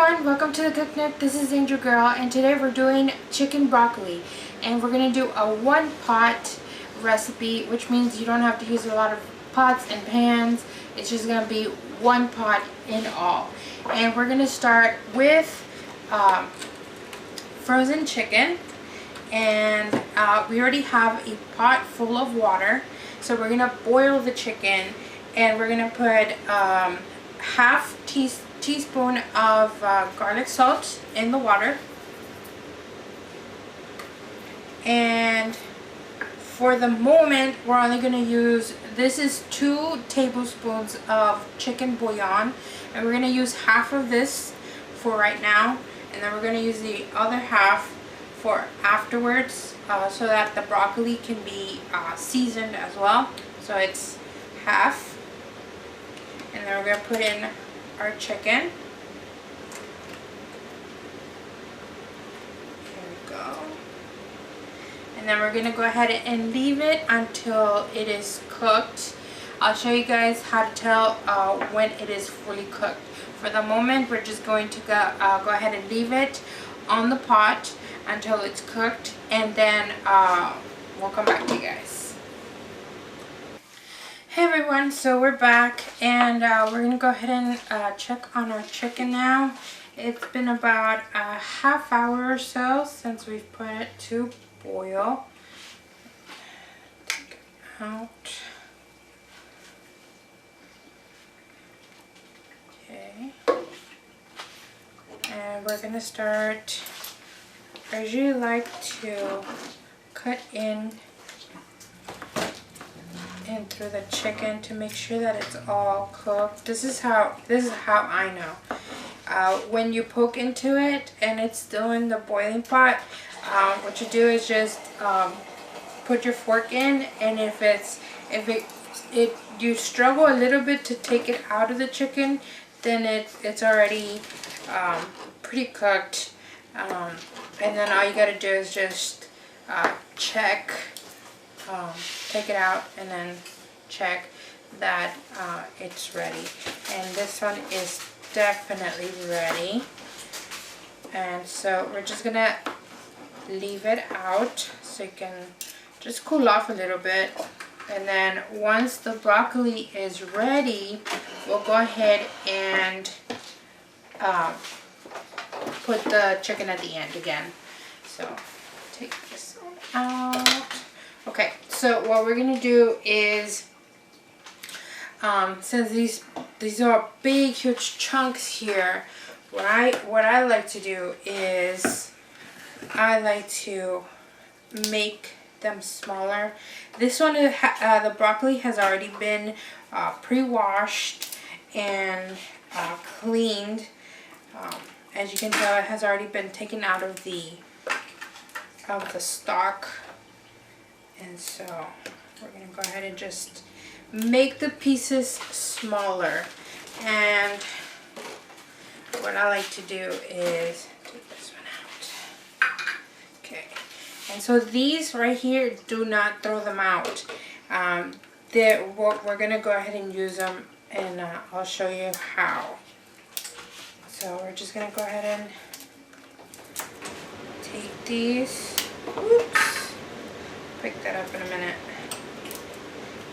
everyone, welcome to the Cook Nook. This is Angel Girl, and today we're doing chicken broccoli, and we're gonna do a one pot recipe, which means you don't have to use a lot of pots and pans. It's just gonna be one pot in all. And we're gonna start with frozen chicken, and we already have a pot full of water, so we're gonna boil the chicken, and we're gonna put half teaspoon of garlic salt in the water. And for the moment, we're only going to use, this is 2 tablespoons of chicken bouillon, and we're going to use half of this for right now, and then we're going to use the other half for afterwards, so that the broccoli can be seasoned as well. So it's half, and then we're going to put in our chicken. Here we go. And then we're going to go ahead and leave it until it is cooked. I'll show you guys how to tell when it is fully cooked. For the moment, we're just going to go ahead and leave it on the pot until it's cooked, and then we'll come back to you guys. Hey everyone, so we're back, and we're going to go ahead and check on our chicken now. It's been about a half hour or so since we've put it to boil. Take it out. Okay. And we're going to start, I usually like to cut in through the chicken to make sure that it's all cooked. This is how I know. When you poke into it and it's still in the boiling pot, what you do is just put your fork in, and if you struggle a little bit to take it out of the chicken, then it's already pretty cooked. And then all you gotta do is just check. Take it out and then check that it's ready, and this one is definitely ready. And so we're just gonna leave it out so you can just cool off a little bit, and then once the broccoli is ready, we'll go ahead and put the chicken at the end again. So take this one out. Okay, so what we're gonna do is, since these are big, huge chunks here, what I like to do is I like to make them smaller. This one, the broccoli has already been pre-washed and cleaned. As you can tell, it has already been taken out of the stalk. And so we're going to go ahead and just make the pieces smaller. And what I like to do is take this one out. Okay. And so these right here, do not throw them out. We're going to go ahead and use them, and I'll show you how. So we're just going to go ahead and take these. Oops. Pick that up in a minute.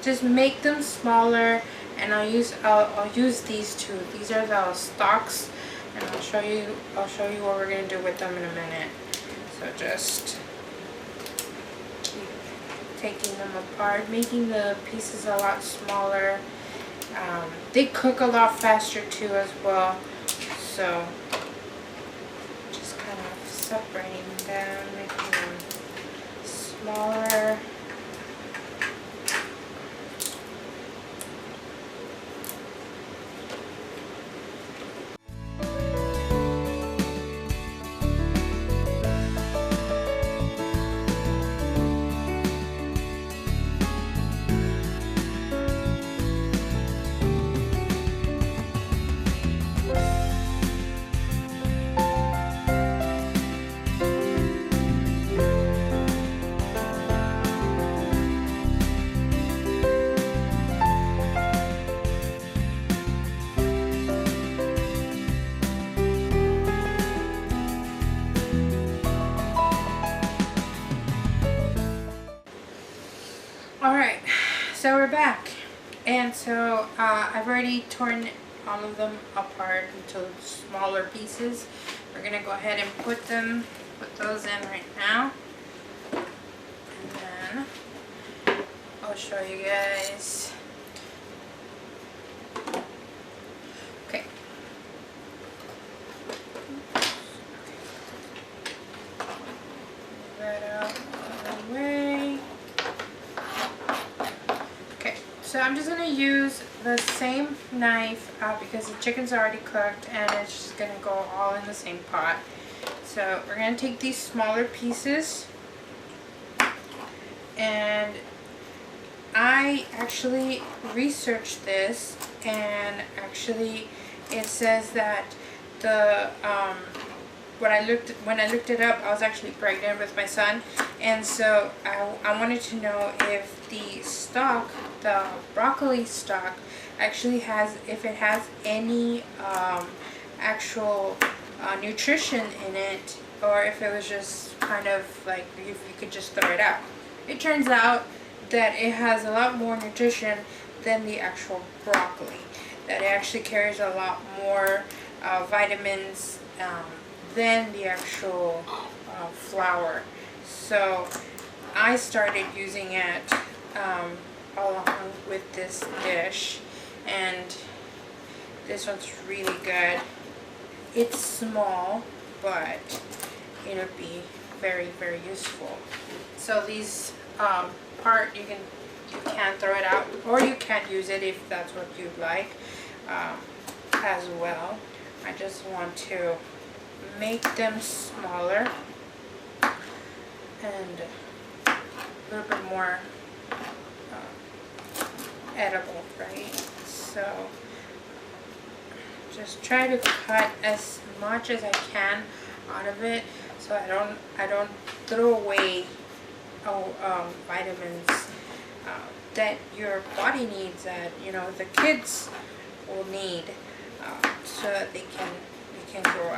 Just make them smaller, and I'll use these two. These are the stalks, and I'll show you what we're gonna do with them in a minute. So just keep taking them apart, making the pieces a lot smaller. They cook a lot faster too as well. So just kind of separating them, making them smaller. back. And so I've already torn all of them apart into smaller pieces. We're gonna go ahead and put those in right now. And then I'll show you guys. Okay. Move that out of the way. Okay, so I'm just gonna use the same knife because the chicken's already cooked and it's just gonna go all in the same pot. So we're gonna take these smaller pieces, and I actually researched this, and actually it says that the when I looked it up, I was actually pregnant with my son, and so I wanted to know if the stock, the broccoli stock, actually has, if it has any actual nutrition in it, or if it was just kind of like if you could just throw it out. It turns out that it has a lot more nutrition than the actual broccoli. That it actually carries a lot more vitamins than the actual flour. So I started using it along with this dish, and this one's really good. It's small, but it'll be very, very useful. So these part you can throw it out, or you can use it if that's what you'd like as well. I just want to make them smaller and a little bit more edible, right? So just try to cut as much as I can out of it, so I don't throw away vitamins that your body needs, that the kids will need, so that they can grow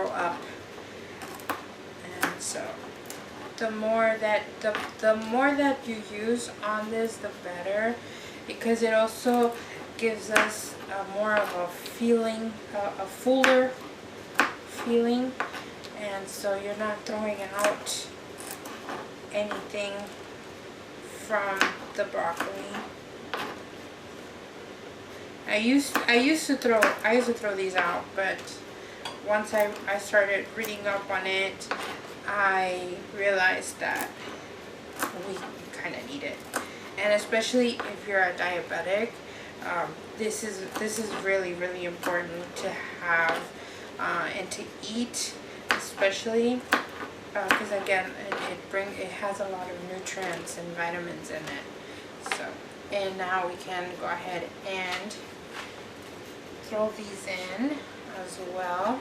up. And so the more that you use on this, the better, because it also gives us more of a feeling, a fuller feeling, and so you're not throwing out anything from the broccoli. I used to throw these out, but once I started reading up on it, I realized that we kind of need it, and especially if you're a diabetic, this is really, really important to have and to eat, especially because again it has a lot of nutrients and vitamins in it. So, and now we can go ahead and throw these in as well.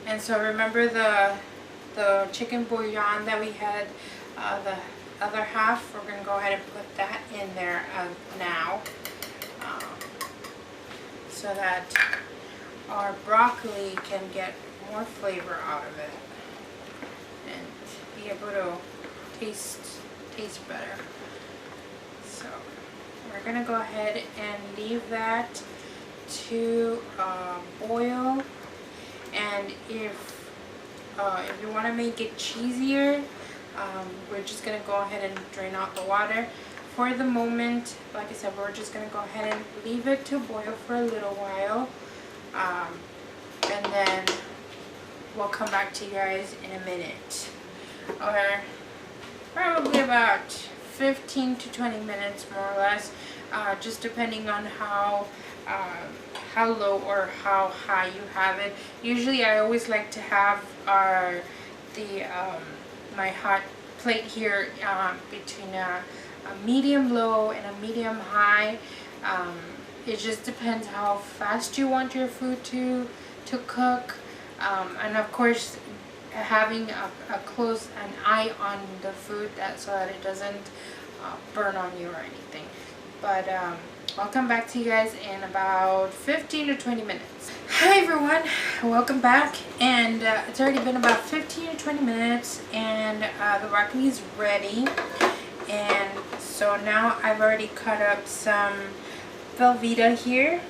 And so remember the chicken bouillon that we had, the other half, we're going to go ahead and put that in there now, so that our broccoli can get more flavor out of it and be able to taste better. So we're going to go ahead and leave that to boil. And if you want to make it cheesier, we're just going to go ahead and drain out the water. For the moment, like I said, we're just going to go ahead and leave it to boil for a little while. And then we'll come back to you guys in a minute. Or probably about 15 to 20 minutes, more or less, just depending on how low or how high you have it. Usually I always like to have my hot plate here between a medium low and a medium high. It just depends how fast you want your food to cook, and of course having an eye on the food, so that it doesn't burn on you or anything. But I'll come back to you guys in about 15 to 20 minutes. Hi everyone, welcome back. And it's already been about 15 to 20 minutes and the broccoli is ready. And so now I've already cut up some Velveeta here.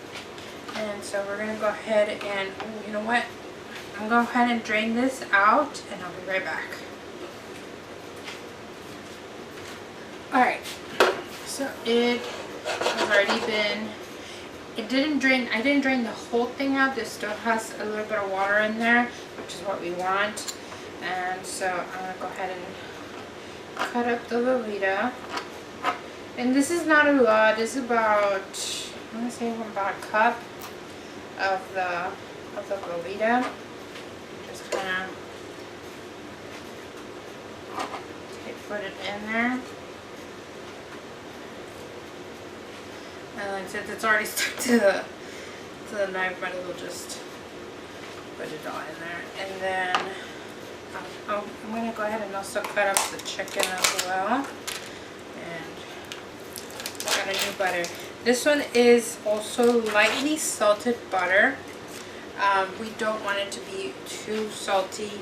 And so we're going to go ahead and, you know what? I'm going to go ahead and drain this out and I'll be right back. Alright, so it has already been, I didn't drain the whole thing out. This still has a little bit of water in there, which is what we want. And so I'm going to go ahead and cut up the Velveeta. And this is not a lot, it's about, I'm going to say about a cup of the Velveeta. Just kind of put it in there. And since it's already stuck to the knife, might as well just put it all in there. And then I'm going to go ahead and also cut up the chicken as well. And got a new butter. This one is also lightly salted butter. We don't want it to be too salty.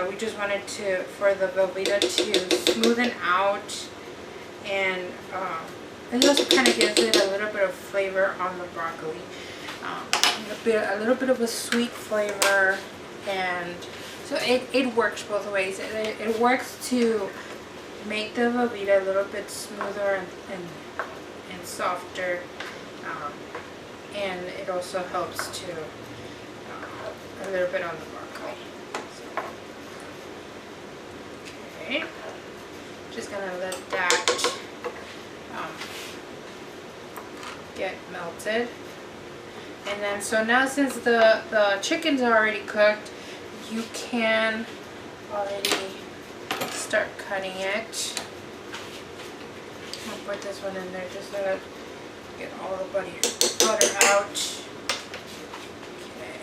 We just want it to, for the Velveeta to smoothen out, and it also kind of gives it a little bit of flavor on the broccoli. A little bit of a sweet flavor, and so it works both ways. It works to make the Velveeta a little bit smoother and softer, and it also helps to a little bit on the broccoli. So, okay, just gonna let that get melted. And then so now, since the chicken's already cooked, you can already start cutting it. I'll put this one in there just so that get all the butter out. Okay.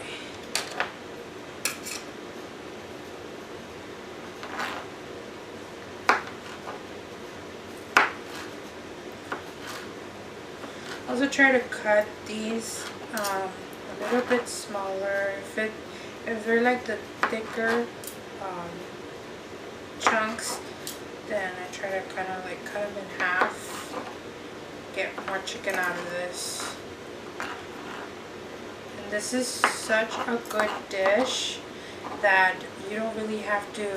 Also try to cut these a little bit smaller. If they're like the thicker chunks, then I try to kind of like cut them in half, get more chicken out of this. And this is such a good dish that you don't really have to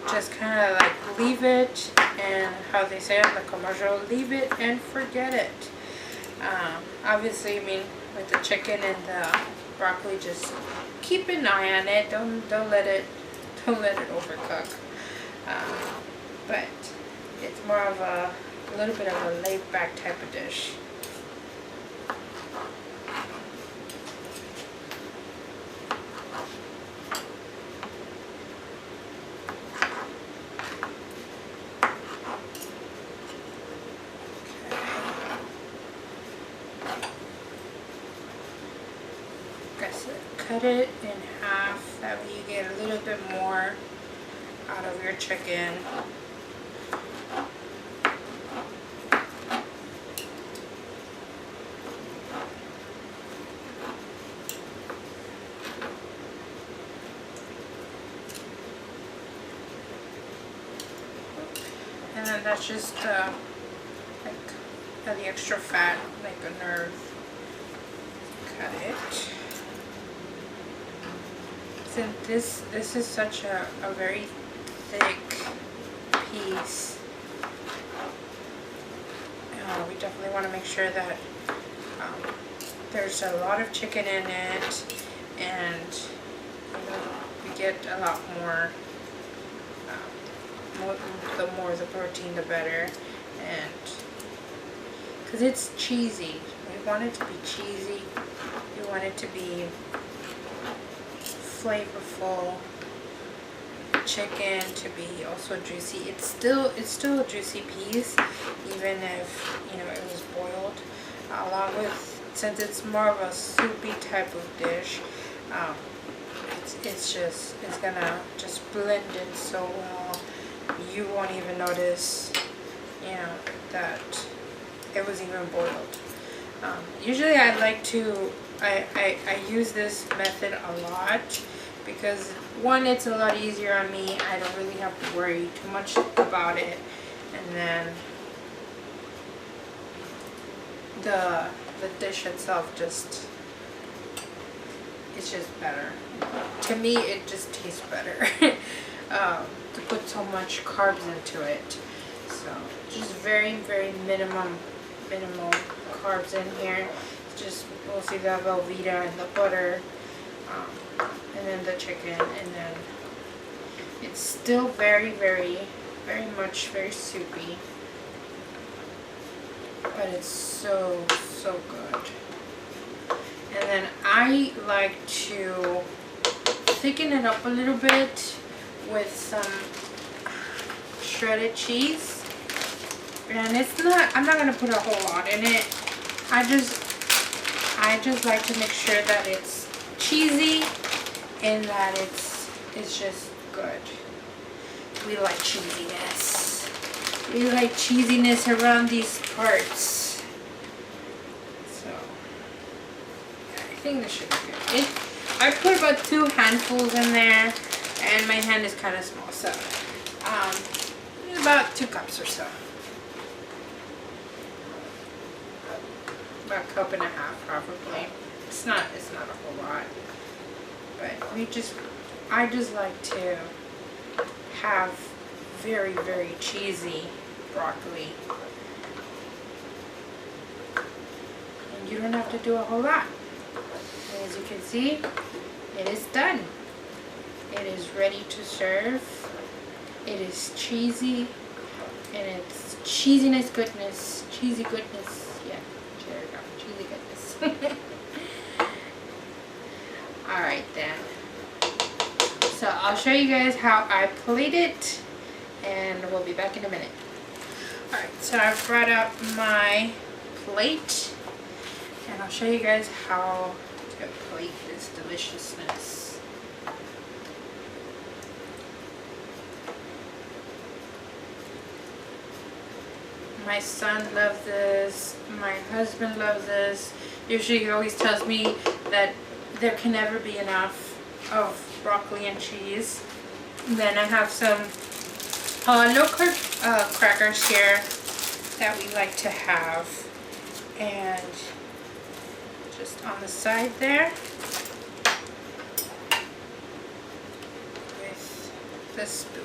just kind of like leave it, and how they say on the commercial, leave it and forget it. Obviously, I mean, with the chicken and the broccoli, just keep an eye on it. Don't let it overcook. But it's more of a little bit of a laid back type of dish. Cut it in half, that way you get a little bit more out of your chicken. And then that's just like the extra fat, like a nerve. Cut it. Since this is such a very thick piece, we definitely want to make sure that there's a lot of chicken in it, and we get a lot more. The more the protein, the better, and because it's cheesy, we want it to be cheesy. We want it to be flavorful chicken, to be also juicy. It's still a juicy piece, even if it was boiled. Along with, since it's more of a soupy type of dish, it's gonna just blend in so well. You won't even notice, that it was even boiled. Usually I like to, I use this method a lot because one, it's a lot easier on me. I don't really have to worry too much about it. And then the dish itself it's just better. To me, it just tastes better to put so much carbs into it. So just very, very minimal carbs in here. It's just mostly the Velveeta and the butter, and then the chicken, and then it's still very, very, very much very soupy, but it's so good. And then I like to thicken it up a little bit with some shredded cheese. And I'm not going to put a whole lot in it. I just like to make sure that it's cheesy and that it's just good. We like cheesiness. We like cheesiness around these parts. So I think this should be good. I put about 2 handfuls in there, and my hand is kind of small, so about 2 cups or so. About a cup and a half probably. It's not a whole lot, but I just like to have very, very cheesy broccoli, and you don't have to do a whole lot. And as you can see, it is done. It is ready to serve. It is cheesy, and it's cheesiness goodness, cheesy goodness. Yeah, there we go, cheesy goodness. Alright then. So I'll show you guys how I plate it, and we'll be back in a minute. Alright, so I've brought out my plate, and I'll show you guys how to plate this deliciousness. My son loves this, my husband loves this. Usually he always tells me that there can never be enough of broccoli and cheese. And then I have some low-carb crackers here that we like to have. And just on the side there with the spoon.